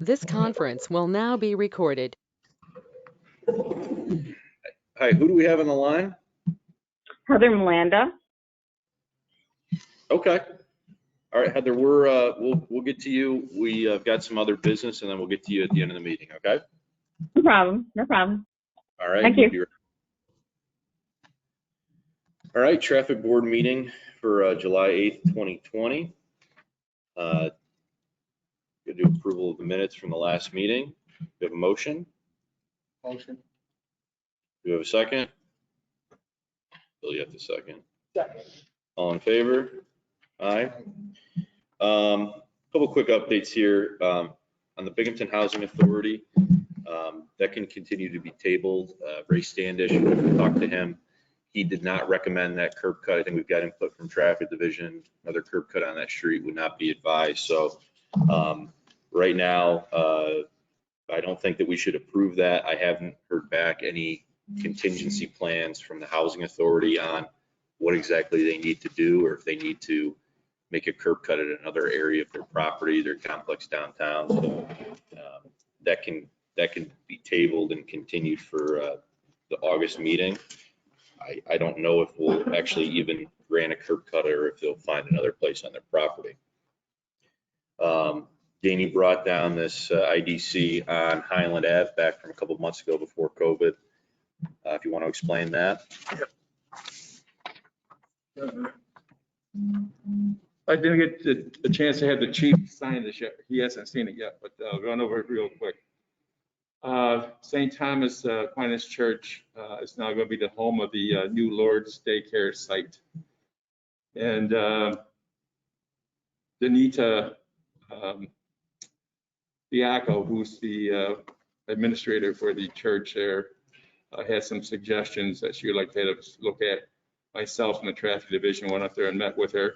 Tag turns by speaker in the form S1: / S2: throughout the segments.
S1: This conference will now be recorded.
S2: Hi, who do we have on the line?
S3: Heather Melanda.
S2: Okay. All right, Heather, we'll get to you. We have got some other business and then we'll get to you at the end of the meeting, okay?
S3: No problem. No problem.
S2: All right.
S3: Thank you.
S2: All right, traffic board meeting for July 8th, 2020. Gonna do approval of the minutes from the last meeting. We have a motion.
S4: Motion.
S2: Do we have a second? Bill, you have the second.
S4: Second.
S2: All in favor? Aye. Couple quick updates here on the Binghamton Housing Authority. That can continue to be tabled. Ray Standish, talked to him. He did not recommend that curb cut. I think we've got input from traffic division. Another curb cut on that street would not be advised. So right now, I don't think that we should approve that. I haven't heard back any contingency plans from the Housing Authority on what exactly they need to do, or if they need to make a curb cut at another area of their property, their complex downtown. So that can be tabled and continued for the August meeting. I don't know if we'll actually even grant a curb cut or if they'll find another place on their property. Danny brought down this IDC on Highland Ave back from a couple months ago before COVID. If you want to explain that.
S4: I didn't get the chance to have the chief sign this yet. He hasn't seen it yet, but I'll run over it real quick. St. Thomas Aquinas Church is now going to be the home of the new Lourdes daycare site. And Danita Diaco, who's the administrator for the church there, had some suggestions that she would like to look at. Myself and the traffic division went up there and met with her.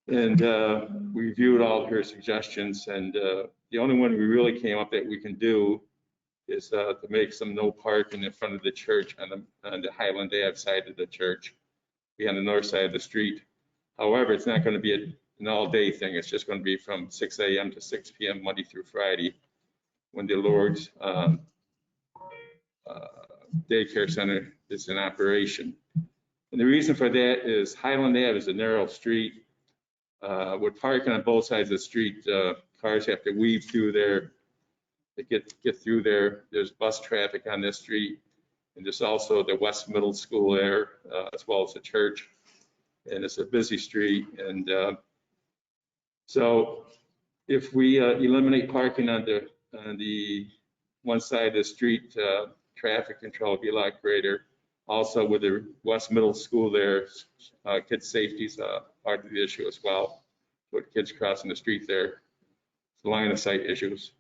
S4: And we reviewed all of her suggestions, and the only one we really came up that we can do is to make some no parking in front of the church on the Highland Ave side of the church, be on the north side of the street. However, it's not going to be an all-day thing. It's just going to be from 6 a.m. to 6 p.m. Monday through Friday, when the Lourdes daycare center is in operation. And the reason for that is Highland Ave is a narrow street. With parking on both sides of the street, cars have to weave through there to get through there. There's bus traffic on this street, and there's also the West Middle School there, as well as the church. And it's a busy street. And so if we eliminate parking on the one side of the street, traffic control will be a lot greater. Also, with the West Middle School there, kids' safety is part of the issue as well. With kids crossing the street there, it's line of sight issues.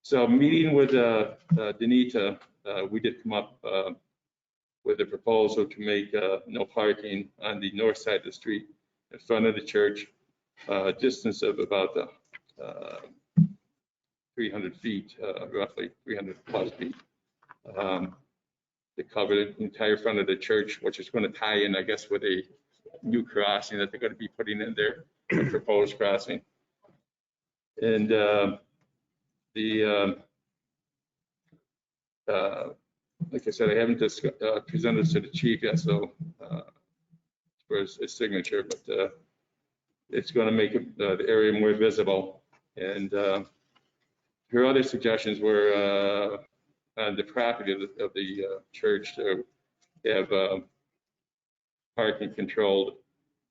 S4: So meeting with Danita, we did come up with a proposal to make no parking on the north side of the street in front of the church, distance of about 300 feet, roughly 300 plus feet. To cover the entire front of the church, which is going to tie in, I guess, with a new crossing that they're going to be putting in there, a proposed crossing. And like I said, I haven't presented this to the chief yet, so for his signature, but it's going to make the area more visible. And her other suggestions were the property of the church to have parking controlled,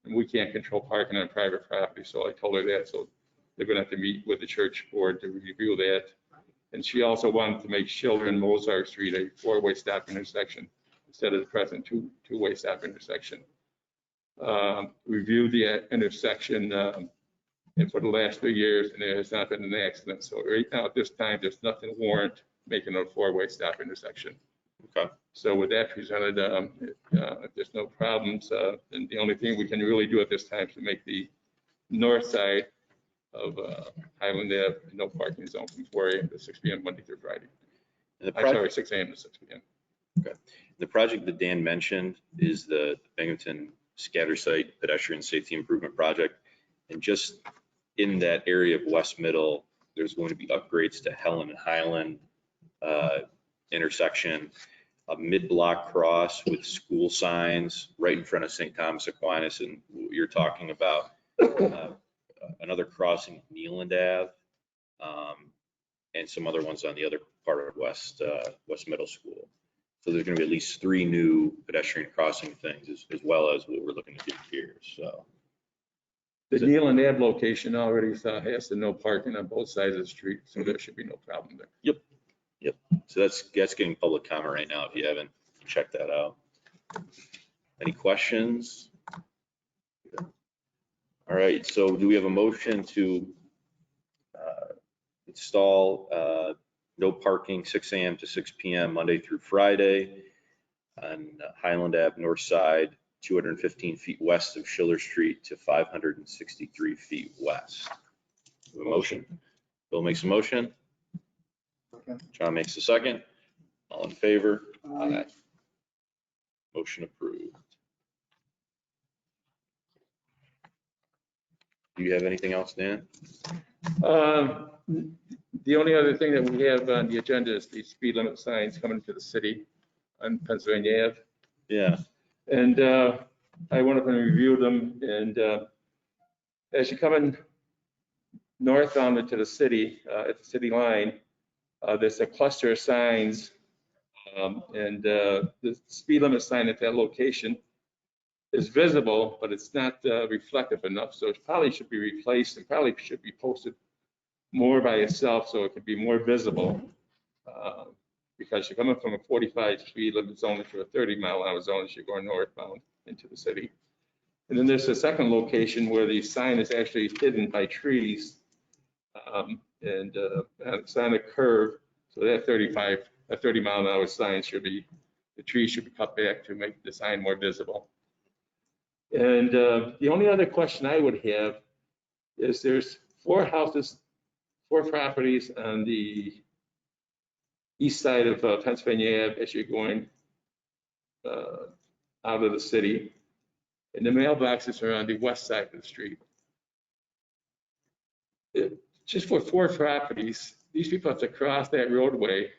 S4: and we can't control parking on private property, so I told her that. So they're going to have to meet with the church board to review that. And she also wanted to make Schiller and Mozart Street a four-way stop intersection instead of the present two-way stop intersection. Reviewed the intersection and for the last 3 years, and there has not been an accident. So right now at this time, there's nothing warrant making a four-way stop intersection.
S2: Okay.
S4: So with that presented, if there's no problems, then the only thing we can really do at this time is to make the north side of Highland Ave no parking zone from 4 a.m. to 6 p.m. Monday through Friday. I'm sorry, 6 a.m. to 6 p.m.
S2: Okay. The project that Dan mentioned is the Binghamton Scatter Site Pedestrian Safety Improvement Project. And just in that area of West Middle, There's going to be upgrades to Helen and Highland intersection, a mid-block cross with school signs right in front of St. Thomas Aquinas. And you're talking about another crossing Nealand Ave, and some other ones on the other part of West Middle School. So there's going to be at least 3 new pedestrian crossing things, as well as what we're looking to do here. So
S4: The Nealand Ave location already has the no parking on both sides of the street, so there should be no problem there.
S2: Yep. So that's getting public comment right now if you haven't checked that out. Any questions? All right, so do we have a motion to install no parking 6 a.m. to 6 p.m. Monday through Friday on Highland Ave North Side, 215 feet west of Schiller Street to 563 feet west? A motion. Bill makes a motion. John makes a second. All in favor? Aye. Motion approved. Do you have anything else, Dan?
S4: The only other thing that we have on the agenda is the speed limit signs coming to the city on Pennsylvania Ave.
S2: Yeah.
S4: And I went up and reviewed them, and as you come in north on into the city, at the city line, there's a cluster of signs, and the speed limit sign at that location is visible, but it's not reflective enough, so it probably should be replaced and probably should be posted more by itself so it could be more visible, because you're coming from a 45 speed limit zone to a 30-mile-an-hour zone as you're going northbound into the city. And then there's a second location where the sign is actually hidden by trees, and it's on a curve, so that 30-mile-an-hour sign should be, the trees should be cut back to make the sign more visible. And the only other question I would have is there's 4 properties on the east side of Pennsylvania Ave as you're going out of the city. And the mailboxes are on the west side of the street. Just for 4 properties, these people have to cross that roadway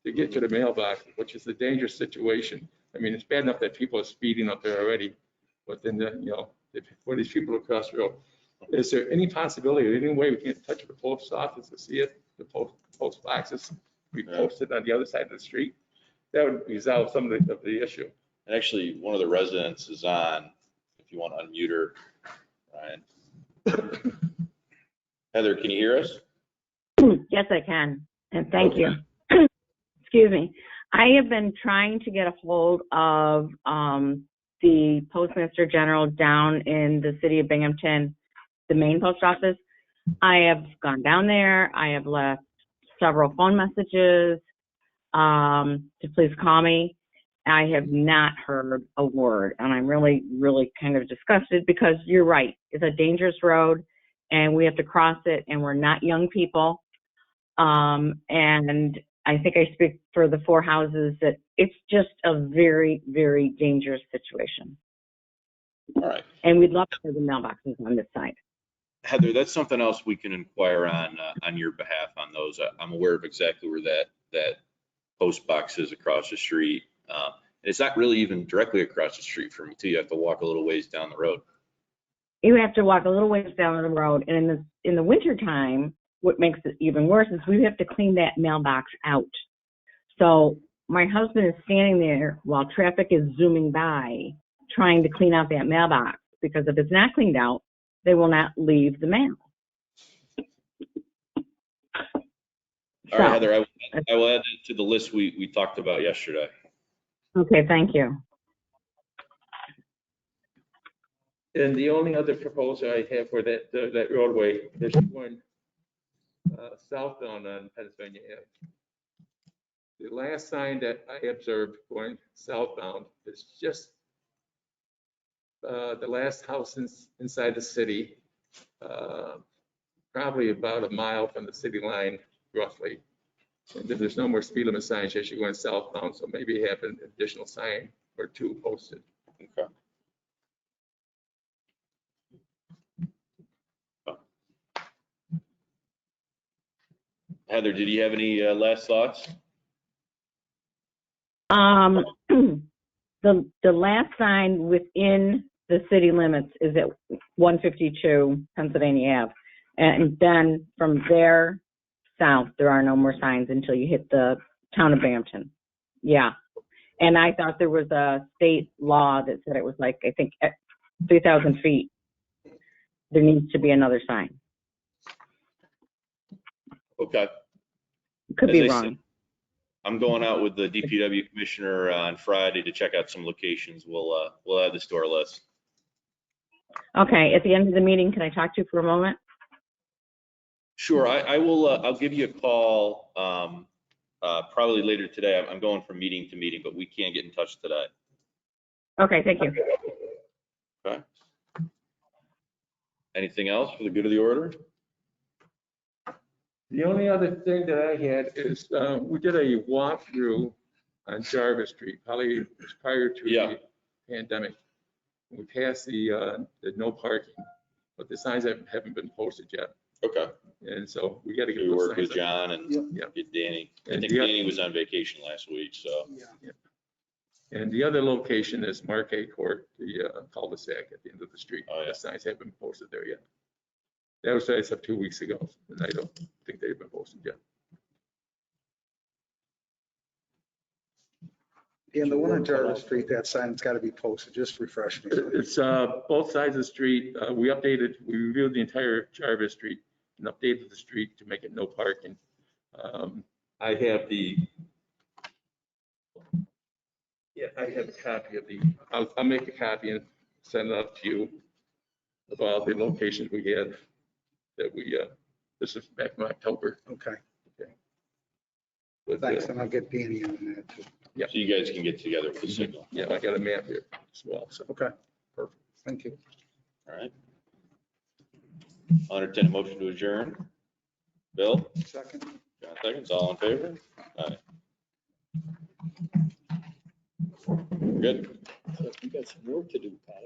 S4: to get to the mailbox, which is a dangerous situation. I mean, it's bad enough that people are speeding up there already, but then, for these people across the road, is there any possibility, any way we can touch the post office to see if the post boxes be posted on the other side of the street? That would resolve some of the issue.
S2: And actually, one of the residents is on, if you want to unmute her, Ryan. Heather, can you hear us?
S3: Yes, I can. And thank you. Excuse me. I have been trying to get a hold of the Postmaster General down in the city of Binghamton, the main post office. I have gone down there. I have left several phone messages to please call me. I have not heard a word, and I'm really, really kind of disgusted because you're right. It's a dangerous road, and we have to cross it, and we're not young people. And I think I speak for the 4 houses that it's just a very, very dangerous situation.
S2: All right.
S3: And we'd love to have the mailboxes on this side.
S2: Heather, that's something else we can inquire on your behalf on those. I'm aware of exactly where that post box is across the street. And it's not really even directly across the street from me too. You have to walk a little ways down the road.
S3: You have to walk a little ways down the road. And in the winter time, what makes it even worse is we have to clean that mailbox out. So my husband is standing there while traffic is zooming by trying to clean out that mailbox, because if it's not cleaned out, they will not leave the mail.
S2: All right, Heather, I will add it to the list we talked about yesterday.
S3: Okay, thank you.
S4: And the only other proposal I have for that roadway is going southbound on Pennsylvania Ave. The last sign that I observed going southbound is just the last house inside the city, probably about a mile from the city line, roughly. And then there's no more speed limit signs as you're going southbound, so maybe have an additional sign or 2 posted.
S2: Okay. Heather, did you have any last thoughts?
S3: The last sign within the city limits is at 152 Pennsylvania Ave. And then from there south, there are no more signs until you hit the town of Binghamton. Yeah. And I thought there was a state law that said it was like, I think, at 3,000 feet, there needs to be another sign.
S2: Okay.
S3: Could
S2: As
S3: be
S2: I
S3: wrong.
S2: said, I'm going out with the DPW commissioner on Friday to check out some locations. We'll add this to our list.
S3: Okay, at the end of the meeting, can I talk to you for a moment?
S2: Sure, I will, I'll give you a call, probably later today. I'm going from meeting to meeting, but we can't get in touch today.
S3: Okay, thank you.
S2: Okay. Anything else for the good of the order?
S4: The only other thing that I had is, we did a walkthrough on Jarvis Street, probably it was prior to
S2: Yeah.
S4: the pandemic. We passed the no parking, but the signs haven't been posted yet.
S2: Okay.
S4: And so we got to get
S2: We
S4: those
S2: work with
S4: signs up.
S2: John and
S4: Yeah.
S2: get Danny. I
S4: And
S2: think
S4: the-
S2: Danny was on vacation last week, so.
S4: And the other location is Marquet Court, the cul-de-sac at the end of the street.
S2: Oh, yeah.
S4: The signs haven't been posted there yet. That was as of 2 weeks ago, and I don't think they've been posted yet.
S5: And the one on Jarvis Street, that sign's got to be posted, just refresh me.
S4: It's both sides of the street. We reviewed the entire Jarvis Street and updated the street to make it no parking. I have a copy of I'll make a copy and send it out to you of all the locations we had that this is back in October.
S5: Okay,
S4: But,
S5: thanks, and I'll get Danny on that too.
S4: Yeah.
S2: So you guys can get together with the signal.
S4: Yeah, I got a map here as well, so.
S5: Okay,
S4: Perfect.
S5: thank you.
S2: All right. I'll entertain a motion to adjourn. Bill,
S5: Second.
S2: John seconds, all in favor? Aye. Good.
S6: You got some work to do, Pat.